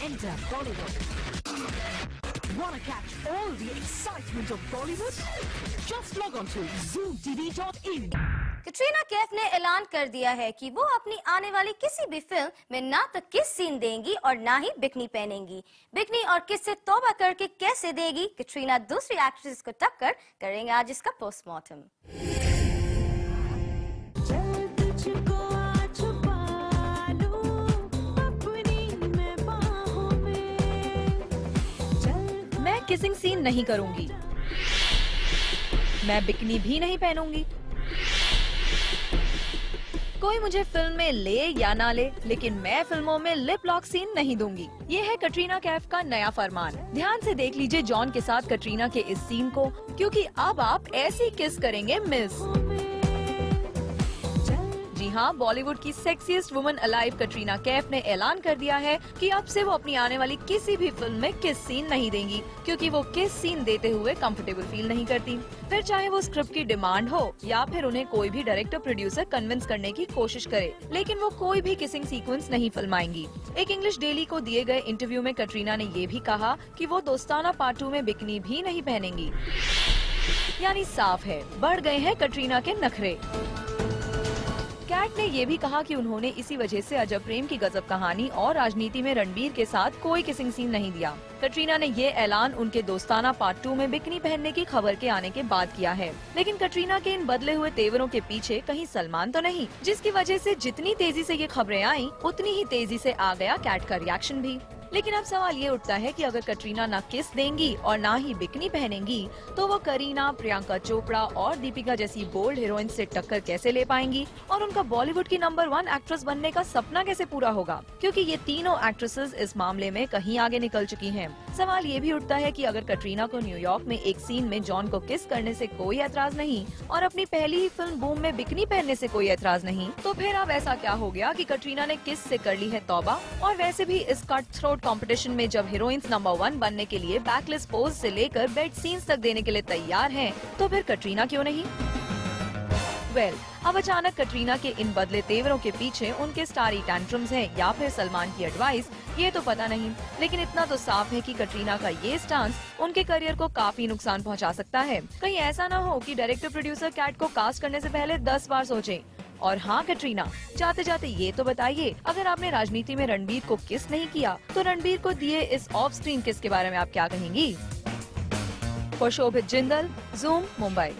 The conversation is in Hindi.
Enter Bollywood. Wanna catch all the excitement of Bollywood? Just log on to zoomtv.in. Katrina Kaif ने ऐलान कर दिया है कि वो अपनी आने वाली किसी भी फिल्म में ना तो किस सीन देंगी और ना ही बिकनी पहनेंगी। बिकनी और किस से तौबा करके कैसे देगी, कैटरीना दूसरी एक्ट्रेस को टक्कर करेंगे आज इसका पोस्टमार्टम। मैं किसिंग सीन नहीं करूंगी, मैं बिकनी भी नहीं पहनूंगी। कोई मुझे फिल्म में ले या ना ले, लेकिन मैं फिल्मों में लिप लॉक सीन नहीं दूंगी। ये है कैटरीना कैफ का नया फरमान। ध्यान से देख लीजिए जॉन के साथ कैटरीना के इस सीन को, क्योंकि अब आप ऐसी किस करेंगे मिस। जी हाँ, बॉलीवुड की sexiest woman alive Katrina Kaif ने ऐलान कर दिया है कि अब से वो अपनी आने वाली किसी भी फिल्म में किस सीन नहीं देंगी, क्योंकि वो किस सीन देते हुए कंफर्टेबल फील नहीं करती। फिर चाहे वो स्क्रिप्ट की डिमांड हो या फिर उन्हें कोई भी डायरेक्टर प्रोड्यूसर कन्विंस करने की कोशिश करे, लेकिन वो कोई भी किसिंग सीक्वेंस नहीं फिल्माएंगी। एक इंग्लिश डेली को दिए गए इंटरव्यू में कैटरीना ने ये भी कहा कि वो दोस्ताना पार्ट 2 में बिकनी भी नहीं पहनेंगी। यानी साफ है, बढ़ गए हैं कैटरीना के नखरे। कैट ने ये भी कहा कि उन्होंने इसी वजह से अजब प्रेम की गजब कहानी और राजनीति में रणबीर के साथ कोई किसिंग सीन नहीं दिया। कैटरीना ने ये ऐलान उनके दोस्ताना पार्ट 2 में बिकनी पहनने की खबर के आने के बाद किया है। लेकिन कैटरीना के इन बदले हुए तेवरों के पीछे कहीं सलमान तो नहीं, जिसकी वजह से जितनी तेजी से ये खबरें आईं, उतनी ही तेजी से आ गया कैट का रिएक्शन भी। लेकिन अब सवाल ये उठता है कि अगर कैटरीना ना किस देंगी और ना ही बिकनी पहनेंगी, तो वो करीना, प्रियंका चोपड़ा और दीपिका जैसी बोल्ड हीरोइन से टक्कर कैसे ले पाएंगी और उनका बॉलीवुड की नंबर 1 एक्ट्रेस बनने का सपना कैसे पूरा होगा, क्योंकि ये तीनों एक्ट्रेसेस इस मामले में कहीं आगे निकल चुकी हैं। सवाल ये भी उठता है कि अगर कैटरीना को न्यूयॉर्क में एक सीन में जॉन को किस करने से कोई एतराज नहीं और अपनी पहली ही फिल्म बूम में बिकनी पहनने से कोई एतराज नहीं, तो फिर अब ऐसा क्या हो गया कि कैटरीना ने किस से कर ली है तौबा। और वैसे भी इस कट थ्रोट कंपटीशन में जब हीरोइंस नंबर 1 बनने के लिए बैकलेस पोज से लेकर बेड सीन्स तक देने के लिए तैयार हैं, तो फिर कैटरीना क्यों नहीं? अब अचानक कैटरीना के इन बदले तेवरों के पीछे उनके स्टारी टैंट्रम्स हैं या फिर सलमान की एडवाइस, ये तो पता नहीं। लेकिन इतना तो साफ है कि कैटरीना का ये स्टांस उनके करियर को काफी नुकसान पहुंचा सकता है। कहीं ऐसा ना हो कि डायरेक्टर प्रोड्यूसर कैट को कास्ट करने से पहले 10 बार सोचे। और हाँ कैटरीना, जाते जाते ये तो बताइए, अगर आपने राजनीति में रणबीर को किस नहीं किया, तो रणबीर को दिए इस ऑफ स्क्रीन किस के बारे में आप क्या कहेंगी? शोभित जिंदल, ज़ूम, मुंबई।